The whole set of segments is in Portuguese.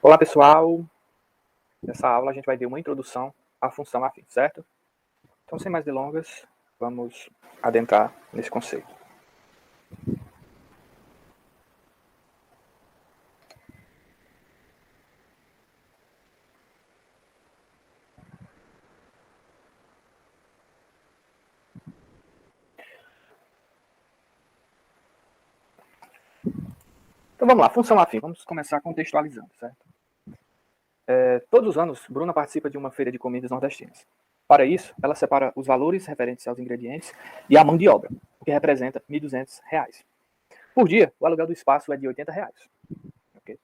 Olá, pessoal. Nessa aula a gente vai ver uma introdução à função afim, certo? Então, sem mais delongas, vamos adentrar nesse conceito. Então, vamos lá. Função afim. Vamos começar contextualizando, certo? Todos os anos, Bruna participa de uma feira de comidas nordestinas. Para isso, ela separa os valores referentes aos ingredientes e a mão de obra, o que representa R$ 1.200. Por dia, o aluguel do espaço é de R$ 80. Okay?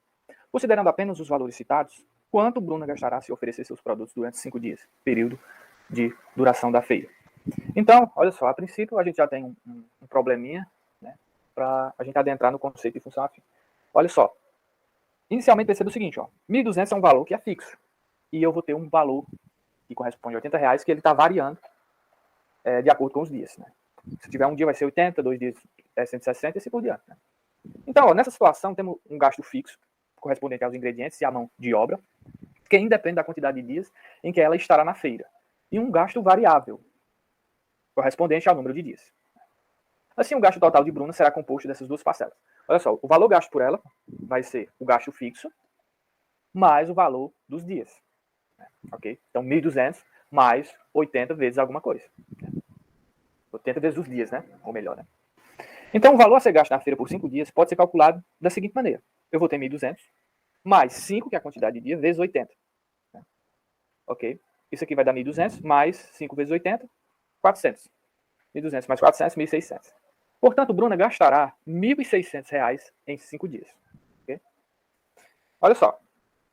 Considerando apenas os valores citados, quanto Bruna gastará se oferecer seus produtos durante 5 dias, período de duração da feira? Então, olha só, a princípio a gente já tem um probleminha, né, para a gente adentrar no conceito de função afim. Olha só, inicialmente perceba o seguinte, ó, 1.200 é um valor que é fixo, e eu vou ter um valor que corresponde a R$ 80, que ele está variando de acordo com os dias. Né? Se tiver um dia vai ser 80, 2 dias é 160 e assim por diante. Né? Então, ó, nessa situação temos um gasto fixo, correspondente aos ingredientes e à mão de obra, que independe da quantidade de dias em que ela estará na feira, e um gasto variável, correspondente ao número de dias. Assim, o gasto total de Bruna será composto dessas duas parcelas. Olha só, o valor gasto por ela vai ser o gasto fixo mais o valor dos dias. Ok? Então, 1.200 mais 80 vezes alguma coisa. 80 vezes os dias, né? Ou melhor, né? Então, o valor a ser gasto na feira por 5 dias pode ser calculado da seguinte maneira. Eu vou ter 1.200 mais 5, que é a quantidade de dias, vezes 80. Ok? Isso aqui vai dar 1.200 mais 5 vezes 80, 400. 1.200 mais 400, 1.600. Portanto, Bruna gastará R$ 1.600 em 5 dias. Okay? Olha só.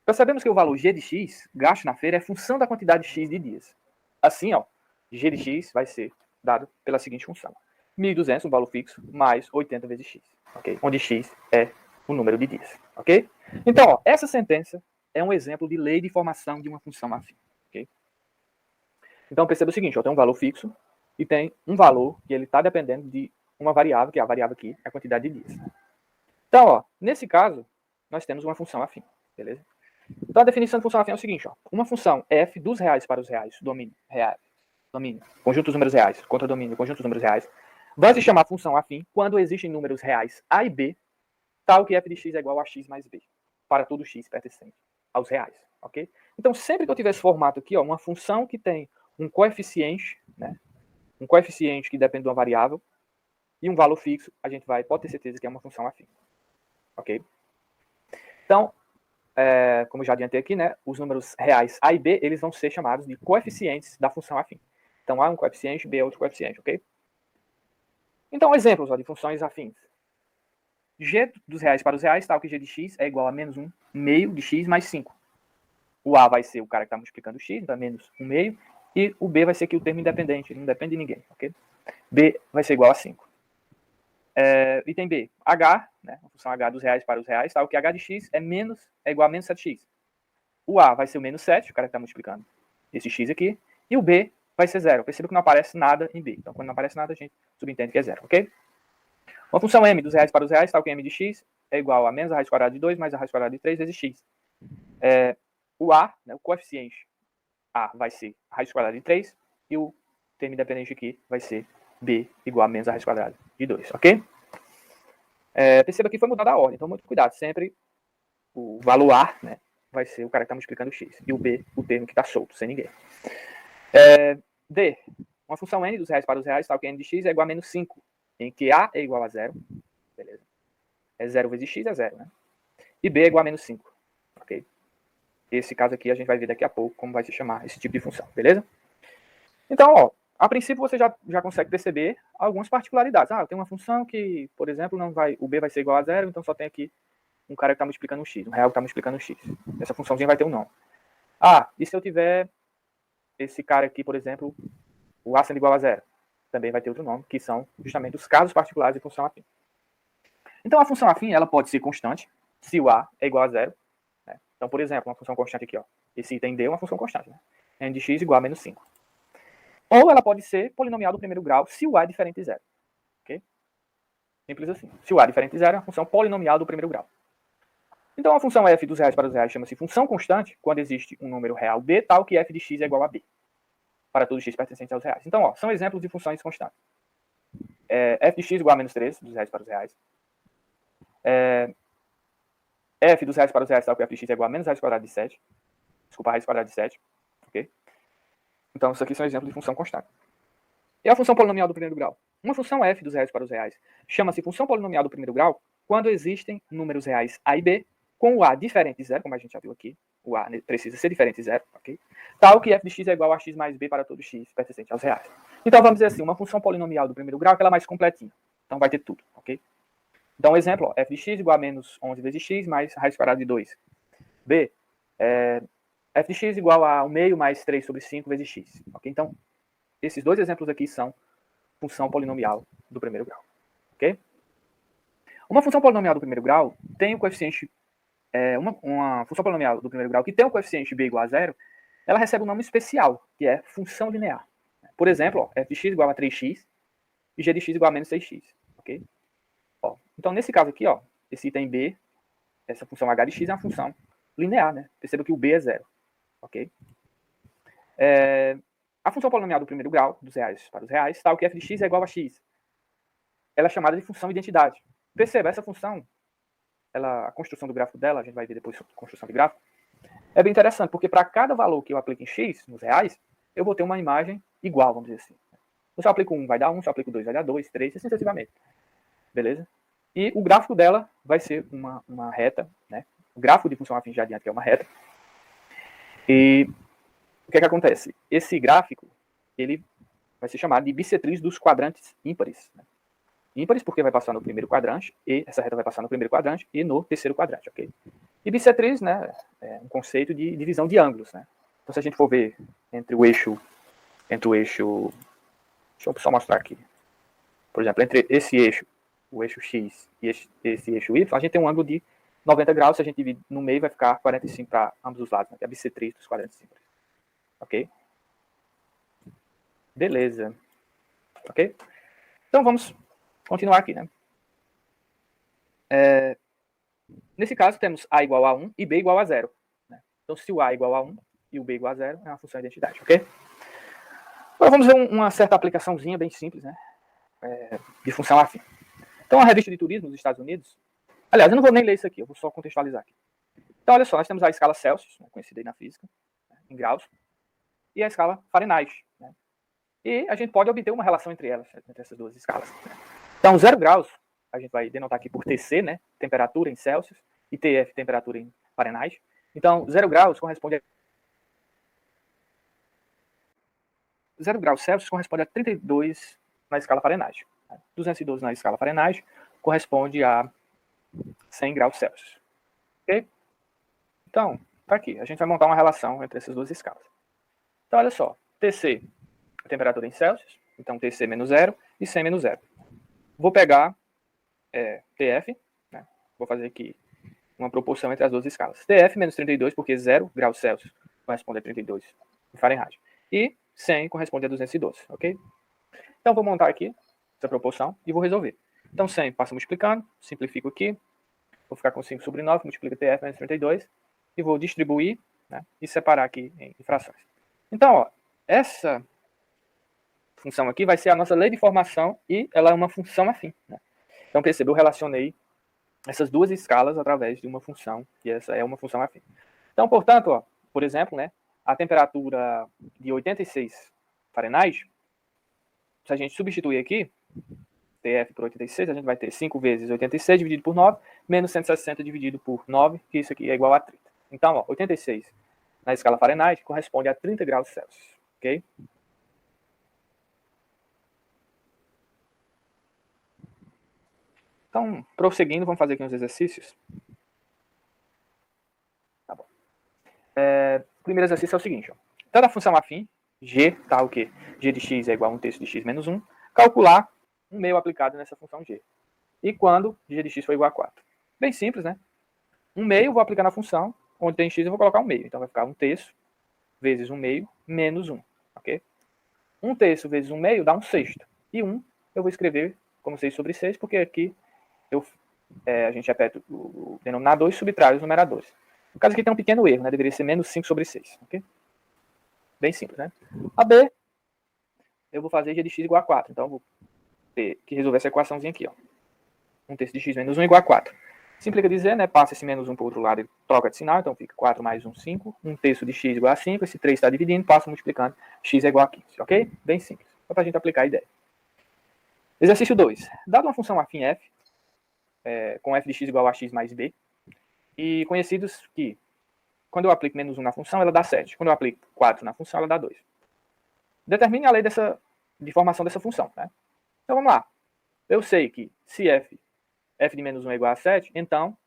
Percebemos que o valor G de X, gasto na feira, é função da quantidade X de dias. Assim, ó, G de X vai ser dado pela seguinte função. 1.200, um valor fixo, mais 80 vezes X. Okay? Onde X é o número de dias. Ok? Então, ó, essa sentença é um exemplo de lei de formação de uma função afim. Okay? Então, perceba o seguinte, ó, tem um valor fixo e tem um valor que ele está dependendo de uma variável, que é a variável aqui, a quantidade de dias. Então, ó, nesse caso, nós temos uma função afim, beleza? Então, a definição de função afim é o seguinte, ó, uma função f dos reais para os reais, domínio, conjunto dos números reais, contra domínio, conjunto dos números reais, vai se chamar função afim quando existem números reais a e b, tal que f de x é igual a x mais b, para todo x pertencente aos reais, ok? Então, sempre que eu tiver esse formato aqui, ó, uma função que tem um coeficiente, né, um coeficiente que depende de uma variável, e um valor fixo, a gente pode ter certeza que é uma função afim. Ok? Então, como já adiantei aqui, né, os números reais A e B, eles vão ser chamados de coeficientes da função afim. Então, A é um coeficiente, B é outro coeficiente, ok? Então, exemplos de funções afins. G dos reais para os reais, tal que G de x é igual a menos 1 meio de x mais 5. O A vai ser o cara que está multiplicando o x, então é menos 1 meio, e o B vai ser aqui o termo independente, ele não depende de ninguém, ok? B vai ser igual a 5. Item B, H, né, a função H dos reais para os reais, tal que H de x é igual a menos 7x. O A vai ser o menos 7, o cara que está multiplicando esse x aqui, e o B vai ser 0. Perceba que não aparece nada em B. Então, quando não aparece nada, a gente subentende que é 0, ok? Uma função M dos reais para os reais, tal que M de x é igual a menos a raiz quadrada de 2 mais a raiz quadrada de 3 vezes x. O A, né, o coeficiente A vai ser a raiz quadrada de 3, e o termo independente aqui vai ser B igual a menos a raiz quadrada de 2, ok? Perceba que foi mudada a ordem, então muito cuidado, sempre o valor A, né, vai ser o cara que está multiplicando o x, e o B, o termo que está solto, sem ninguém. D, uma função n dos reais para os reais, tal que n de x é igual a menos 5, em que A é igual a 0, beleza? 0 vezes x é 0, né? E B é igual a menos 5, ok? Esse caso aqui a gente vai ver daqui a pouco como vai se chamar esse tipo de função, beleza? Então, ó, a princípio você já consegue perceber algumas particularidades. Eu tenho uma função que, por exemplo, o B vai ser igual a 0, então só tem aqui um cara que está multiplicando um x, um real que está multiplicando um x. Essa funçãozinha vai ter um nome. E se eu tiver esse cara aqui, por exemplo, o A sendo igual a 0? Também vai ter outro nome, que são justamente os casos particulares de função afim. Então, a função afim, ela pode ser constante, se o A é igual a 0. Né? Então, por exemplo, uma função constante aqui, ó. Esse item D é uma função constante, né? N de x igual a menos 5. Ou ela pode ser polinomial do primeiro grau, se o A é diferente de 0. Ok? Simples assim. Se o A é diferente de 0, é uma função polinomial do primeiro grau. Então, a função f dos reais para os reais chama-se função constante quando existe um número real b tal que f de x é igual a b, para todo x pertencente aos reais. Então, são exemplos de funções constantes. F de x igual a menos 3, dos reais para os reais. F dos reais para os reais tal que f de x é igual a menos raiz quadrada de 7. Desculpa, raiz quadrada de 7. Ok? Então, isso aqui são exemplos de função constante. E a função polinomial do primeiro grau? Uma função f dos reais para os reais chama-se função polinomial do primeiro grau quando existem números reais a e b com o a diferente de zero, como a gente já viu aqui. O a precisa ser diferente de zero, ok? Tal que f de x é igual a x mais b para todo x pertencente aos reais. Então, vamos dizer assim, uma função polinomial do primeiro grau que ela é mais completinha. Então, vai ter tudo, ok? Então, exemplo, f de x igual a menos 11 vezes x mais raiz quadrada de 2. B, f de x igual a 1 meio mais 3 sobre 5 vezes x. Ok? Então, esses dois exemplos aqui são função polinomial do primeiro grau. Ok? Uma função polinomial do primeiro grau tem o coeficiente... uma função polinomial do primeiro grau que tem o coeficiente b igual a zero, ela recebe um nome especial, que é função linear. Por exemplo, f de x igual a 3x e g de x igual a menos 6x. Ok? Então, nesse caso aqui, esse item b, essa função h de x é uma função linear, né? Perceba que o b é zero. Ok? A função polinomial do primeiro grau, dos reais para os reais, tal que f de x é igual a x. Ela é chamada de função identidade. Perceba, essa função, a construção do gráfico dela, a gente vai ver depois sobre a construção de gráfico, é bem interessante, porque para cada valor que eu aplico em x, nos reais, eu vou ter uma imagem igual, vamos dizer assim. Se eu aplico 1, vai dar 1, se eu aplico 2, vai dar 2, 3, e sucessivamente. Beleza? E o gráfico dela vai ser uma reta, né? O gráfico de função afim já adiante que é uma reta. E o que é que acontece? Esse gráfico, ele vai ser chamado de bissetriz dos quadrantes ímpares. Né? Ímpares porque vai passar no primeiro quadrante, e essa reta vai passar no primeiro quadrante e no terceiro quadrante, ok? E bissetriz, né, é um conceito de divisão de ângulos, né? Então, se a gente for ver entre o eixo, deixa eu só mostrar aqui. Por exemplo, entre esse eixo, o eixo X e esse eixo Y, a gente tem um ângulo de 90 graus, se a gente dividir no meio vai ficar 45 para ambos os lados, né? Que é a bissetriz dos quadrantes ímpares. Ok? Beleza. Ok? Então, vamos continuar aqui, né? Nesse caso, temos a igual a 1 e b igual a 0. Né? Então, se o a é igual a 1 e o b igual a 0, é uma função de identidade, ok? Agora vamos ver uma certa aplicaçãozinha bem simples, né? De função afim. Então, a revista de turismo dos Estados Unidos... Aliás, eu não vou nem ler isso aqui, eu vou só contextualizar aqui. Então, olha só, nós temos a escala Celsius, né, conhecida aí na física, né, em graus, e a escala Fahrenheit. Né? E a gente pode obter uma relação entre elas, entre essas duas escalas. Né? Então, 0 graus, a gente vai denotar aqui por TC, né? Temperatura em Celsius, e TF, temperatura em Fahrenheit. Então, 0 graus corresponde a 0 graus Celsius corresponde a 32 na escala Fahrenheit. 212 na escala Fahrenheit corresponde a 100 graus Celsius. Ok? Então, tá aqui. A gente vai montar uma relação entre essas duas escalas. Então, olha só. TC, a temperatura em Celsius. Então, TC menos 0 e 100 menos 0. Vou pegar TF, né? Vou fazer aqui uma proporção entre as duas escalas. TF menos 32, porque 0 graus Celsius corresponde a 32 em Fahrenheit. E 100 corresponde a 212, ok? Então, vou montar aqui essa proporção e vou resolver. Então, 100 passa multiplicando, simplifico aqui. Vou ficar com 5 sobre 9, multiplica TF menos 32. E vou distribuir, né, e separar aqui em frações. Então, essa função aqui vai ser a nossa lei de formação e ela é uma função afim. Né? Então, perceba, eu relacionei essas duas escalas através de uma função, e essa é uma função afim. Então, portanto, por exemplo, né, a temperatura de 86 Fahrenheit, se a gente substituir aqui, TF por 86, a gente vai ter 5 vezes 86 dividido por 9, menos 160 dividido por 9, que isso aqui é igual a 30. Então, 86 na escala Fahrenheit corresponde a 30 graus Celsius, ok? Então, prosseguindo, vamos fazer aqui uns exercícios. Tá bom. O primeiro exercício é o seguinte, Então, a função afim, g, tá o quê? G de x é igual a 1/3 de x menos 1, calcular um meio aplicado nessa função g. E quando g de x for igual a 4. Bem simples, né? Um meio, vou aplicar na função, onde tem x eu vou colocar um meio. Então vai ficar 1/3 vezes 1 meio menos 1, ok? 1/3 vezes 1 meio dá 1/6. E 1 eu vou escrever como 6 sobre 6, porque aqui eu a gente repete o denominador e subtrai os numeradores. No caso aqui tem um pequeno erro, né? Deveria ser menos 5 sobre 6. Okay? Bem simples, né? A B, eu vou fazer g de x igual a 4. Então, eu vou ter que resolver essa equaçãozinha aqui. Ó. 1/3 de x menos 1 igual a 4. Simplifica dizer, né? Passa esse menos 1 para o outro lado e troca de sinal. Então, fica 4 mais 1, 5. 1/3 de x igual a 5. Esse 3 está dividindo, passa multiplicando. X é igual a 15. Ok? Bem simples. Só para a gente aplicar a ideia. Exercício 2. Dado uma função afim f, com f de x igual a x mais b, e conhecidos que, quando eu aplico menos 1 na função, ela dá 7. Quando eu aplico 4 na função, ela dá 2. Determine a lei de formação dessa função. Né? Então, vamos lá. Eu sei que se f de menos 1 é igual a 7, então,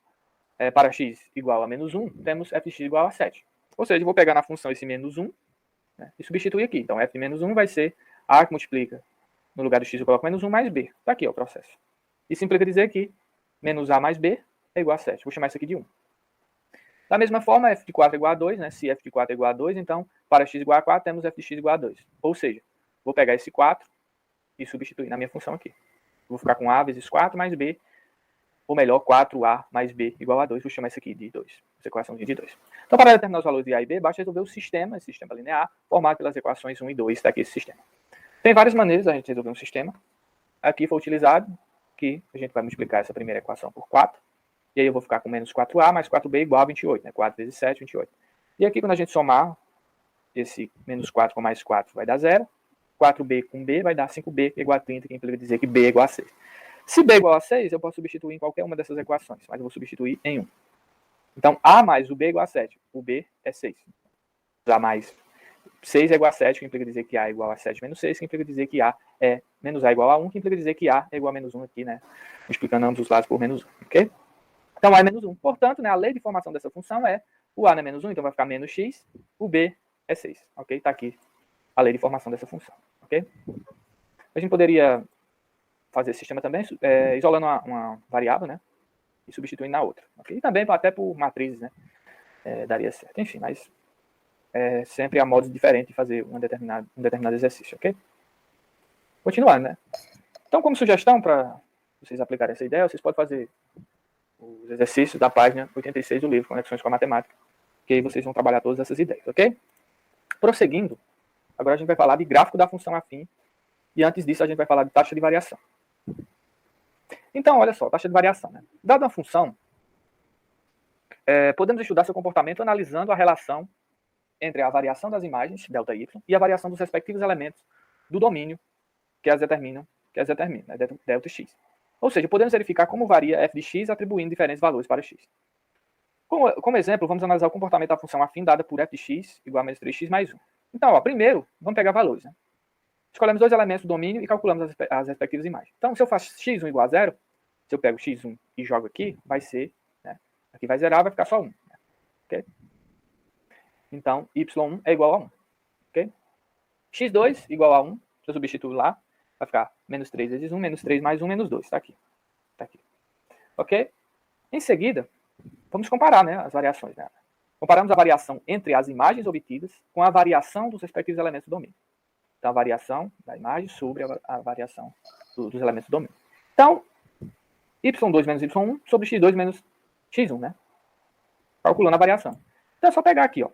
para x igual a menos 1, temos f de x igual a 7. Ou seja, eu vou pegar na função esse menos 1, né, e substituir aqui. Então, f de menos 1 vai ser a que multiplica, no lugar do x eu coloco menos 1 mais b. Está aqui ó, o processo. E simplifica dizer que menos a mais b é igual a 7. Vou chamar isso aqui de 1. Da mesma forma, f de 4 é igual a 2, né? Se f de 4 é igual a 2, então, para x igual a 4, temos f de x igual a 2. Ou seja, vou pegar esse 4 e substituir na minha função aqui. Vou ficar com a vezes 4 mais b, ou melhor, 4a mais b igual a 2. Vou chamar isso aqui de 2. Essa equaçãozinha de 2. Então, para determinar os valores de a e b, basta resolver o sistema, esse sistema linear, formado pelas equações 1 e 2 daquele sistema. Tem várias maneiras a gente resolver um sistema. Aqui foi utilizado que a gente vai multiplicar essa primeira equação por 4. E aí eu vou ficar com menos 4a mais 4b igual a 28. Né? 4 vezes 7, 28. E aqui, quando a gente somar esse menos 4 com mais 4, vai dar 0. 4b com b vai dar 5b igual a 30, que implica dizer que b é igual a 6. Se b é igual a 6, eu posso substituir em qualquer uma dessas equações, mas eu vou substituir em 1. Então, a mais o b é igual a 7. O b é 6. A mais 6 é igual a 7, que implica dizer que a é igual a 7 menos 6, que implica dizer que a é menos a igual a 1, que implica dizer que a é igual a menos 1 aqui, né? Explicando ambos os lados por menos 1, ok? Então, a é menos 1. Portanto, né, a lei de formação dessa função é o a não é menos 1, então vai ficar menos x, o b é 6, ok? Está aqui a lei de formação dessa função, ok? A gente poderia fazer esse sistema também isolando uma variável, né? E substituindo na outra, ok? E também até por matrizes, né? Daria certo. Enfim, mas sempre há modos diferentes de fazer um determinado exercício, ok? Continuando, né? Então, como sugestão para vocês aplicarem essa ideia, vocês podem fazer os exercícios da página 86 do livro Conexões com a Matemática, que aí vocês vão trabalhar todas essas ideias, ok? Prosseguindo, agora a gente vai falar de gráfico da função afim, e antes disso a gente vai falar de taxa de variação. Então, olha só, taxa de variação. Né? Dada uma função, podemos estudar seu comportamento analisando a relação entre a variação das imagens, ΔY, e a variação dos respectivos elementos do domínio que as determinam, né, ΔX. Ou seja, podemos verificar como varia f de x atribuindo diferentes valores para x. Como exemplo, vamos analisar o comportamento da função afim dada por f de x igual a menos 3x mais 1. Então, ó, primeiro, vamos pegar valores. Né? Escolhemos dois elementos do domínio e calculamos as respectivas imagens. Então, se eu faço x1 igual a 0, se eu pego x1 e jogo aqui, vai ser, né, aqui vai zerar, vai ficar só 1. Né, okay? Então, y1 é igual a 1. Okay? x2 igual a 1, se eu substituir lá, vai ficar menos 3 vezes 1, menos 3 mais 1, menos 2. Está aqui. Tá aqui. Ok? Em seguida, vamos comparar, né, as variações. Né? Comparamos a variação entre as imagens obtidas com a variação dos respectivos elementos do domínio. Então, a variação da imagem sobre a variação dos elementos do domínio. Então, y2 menos y1 sobre x2 menos x1, né? Calculando a variação. Então, é só pegar aqui, ó.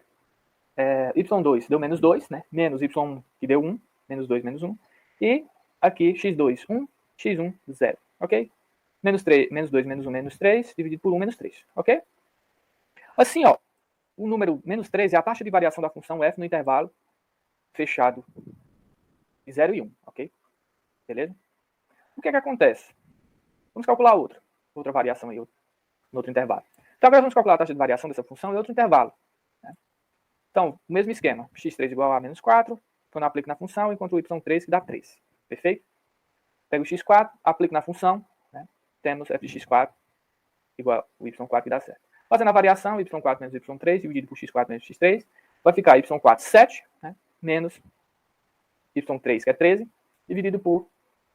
y2 deu menos 2, né? Menos y1 que deu 1, menos 2 menos 1. E aqui, x2, 1, x1, 0, ok? Menos 2 menos 1, menos 3, dividido por 1, menos 3, ok? Assim, ó, o número menos 3 é a taxa de variação da função f no intervalo fechado de 0 e 1, ok? Beleza? O que é que acontece? Vamos calcular outra variação aí, no outro intervalo. Então, agora vamos calcular a taxa de variação dessa função em outro intervalo. Né? Então, o mesmo esquema. x3 igual a menos 4, quando eu aplico na função, enquanto o y3 que dá 3. Perfeito? Pego o x4, aplico na função, né? Temos f de x4 igual ao y4 que dá certo. Fazendo a variação, y4 menos y3 dividido por x4 menos x3, vai ficar y4, 7, né? Menos y3, que é 13, dividido por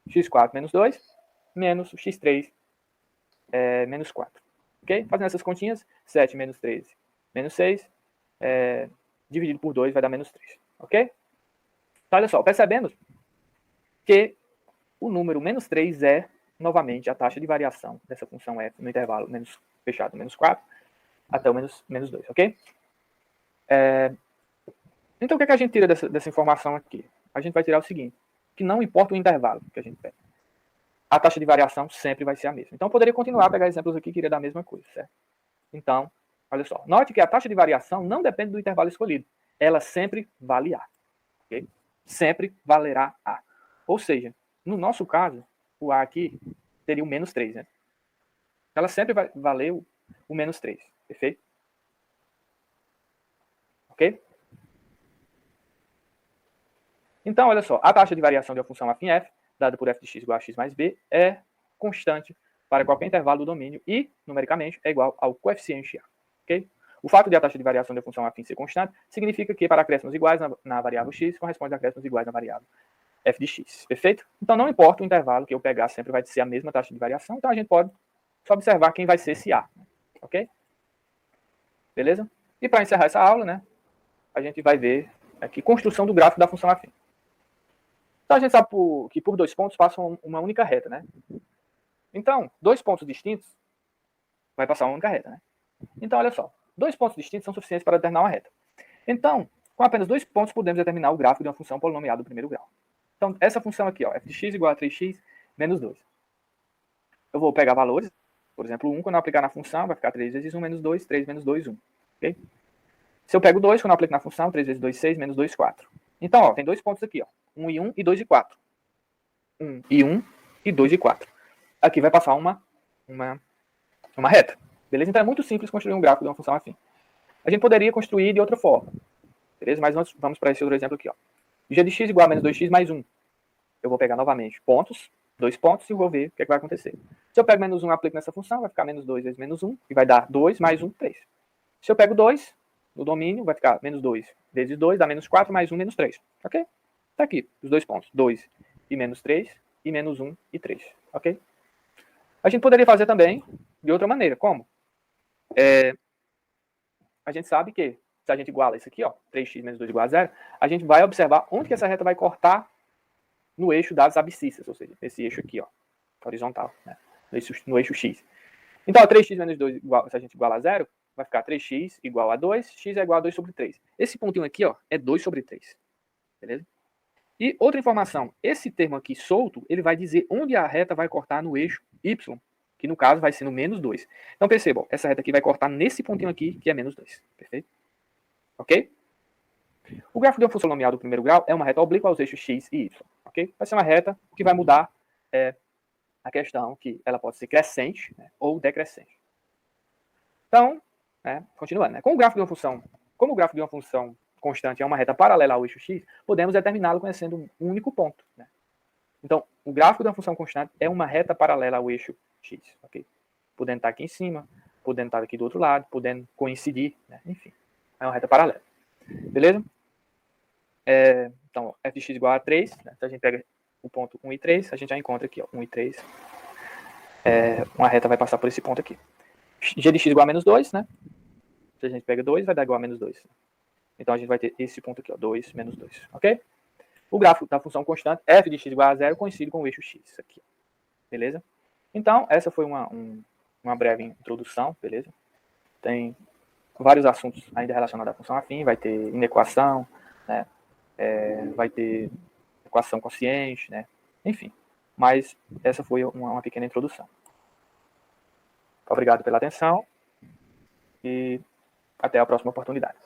x4 menos 2, menos x3, menos 4. Ok? Fazendo essas continhas, 7 menos 13, menos 6, dividido por 2 vai dar menos 3. Ok? Então, olha só, percebemos que o número menos 3 é novamente a taxa de variação dessa função f no intervalo menos fechado menos 4 até o menos 2, ok? Então, o que a gente tira dessa informação aqui? A gente vai tirar o seguinte, que não importa o intervalo que a gente pega, a taxa de variação sempre vai ser a mesma. Então, eu poderia continuar a pegar exemplos aqui que iria dar a mesma coisa, certo? Então, olha só. Note que a taxa de variação não depende do intervalo escolhido. Ela sempre vale A. Okay? Sempre valerá A. Ou seja, no nosso caso, o A aqui teria o menos 3, né? Ela sempre vai valer o menos 3. Perfeito? Ok? Então, olha só. A taxa de variação de uma função afim f, dada por f de x igual a x mais b, é constante para qualquer intervalo do domínio e, numericamente, é igual ao coeficiente A. Ok? O fato de a taxa de variação da função afim ser constante significa que para acréscimos iguais na variável x, corresponde a acréscimos iguais na variável f de x. Perfeito? Então, não importa o intervalo que eu pegar, sempre vai ser a mesma taxa de variação. Então, a gente pode só observar quem vai ser esse A. Ok? Beleza? E para encerrar essa aula, né, a gente vai ver aqui construção do gráfico da função afim. Então, a gente sabe que por dois pontos passam uma única reta, né? Então, dois pontos distintos vai passar uma única reta, né? Então, olha só. Dois pontos distintos são suficientes para determinar uma reta. Então, com apenas dois pontos, podemos determinar o gráfico de uma função polinomial do primeiro grau. Então, essa função aqui, ó, f de x igual a 3x menos 2. Eu vou pegar valores, por exemplo, 1, quando eu aplicar na função, vai ficar 3 vezes 1 menos 2, 3 menos 2, 1. Okay? Se eu pego 2, quando eu aplico na função, 3 vezes 2, 6, menos 2, 4. Então, ó, tem dois pontos aqui, ó, 1 e 1 e 2 e 4. 1 e 1 e 2 e 4. Aqui vai passar uma reta. Beleza? Então, é muito simples construir um gráfico de uma função afim. A gente poderia construir de outra forma. Beleza? Mas nós vamos para esse outro exemplo aqui, ó. G de x igual a menos 2x mais 1. Eu vou pegar novamente pontos, 2 pontos, e vou ver o que vai acontecer. Se eu pego menos 1 e aplico nessa função, vai ficar menos 2 vezes menos 1, e vai dar 2 mais 1, 3. Se eu pego 2 no domínio, vai ficar menos 2 vezes 2, dá menos 4, mais 1, menos 3. Ok? Tá aqui, os dois pontos. 2 e menos 3, e menos 1 e 3. Ok? A gente poderia fazer também de outra maneira. Como? A gente sabe que se a gente iguala isso aqui, ó, 3x menos 2 igual a 0, a gente vai observar onde que essa reta vai cortar no eixo das abscissas, ou seja, esse eixo aqui, ó, horizontal, né, no eixo x. Então, 3x menos 2, se a gente iguala a 0, vai ficar 3x igual a 2, x é igual a 2 sobre 3. Esse pontinho aqui, ó, é 2 sobre 3. Beleza? E outra informação, esse termo aqui solto, ele vai dizer onde a reta vai cortar no eixo y, que no caso vai ser no menos 2. Então, percebam, essa reta aqui vai cortar nesse pontinho aqui, que é menos 2. Perfeito? Ok? O gráfico de uma função nomeada do primeiro grau é uma reta oblíqua aos eixos x e y. Ok? Vai ser uma reta que vai mudar a questão que ela pode ser crescente, né, ou decrescente. Então, continuando, como o gráfico de uma função constante é uma reta paralela ao eixo x, podemos determiná-lo conhecendo um único ponto. Né? Então, o gráfico de uma função constante é uma reta paralela ao eixo x. Ok? Podendo estar aqui em cima, podendo estar aqui do outro lado, podendo coincidir, né? Enfim, é uma reta paralela. Beleza? Então, f de x igual a 3, né? Então a gente pega o ponto 1 e 3, a gente já encontra aqui, ó, 1 e 3. Uma reta vai passar por esse ponto aqui. G de x igual a menos 2, né? Se a gente pega 2, vai dar igual a menos 2. Então a gente vai ter esse ponto aqui, ó, 2 menos 2, ok? O gráfico da função constante f de x igual a 0 coincide com o eixo x aqui. Beleza? Então, essa foi uma breve introdução, beleza? Tem vários assuntos ainda relacionados à função afim, vai ter inequação, né? Vai ter equação consciente, né? Enfim, mas essa foi uma pequena introdução. Obrigado pela atenção e até a próxima oportunidade.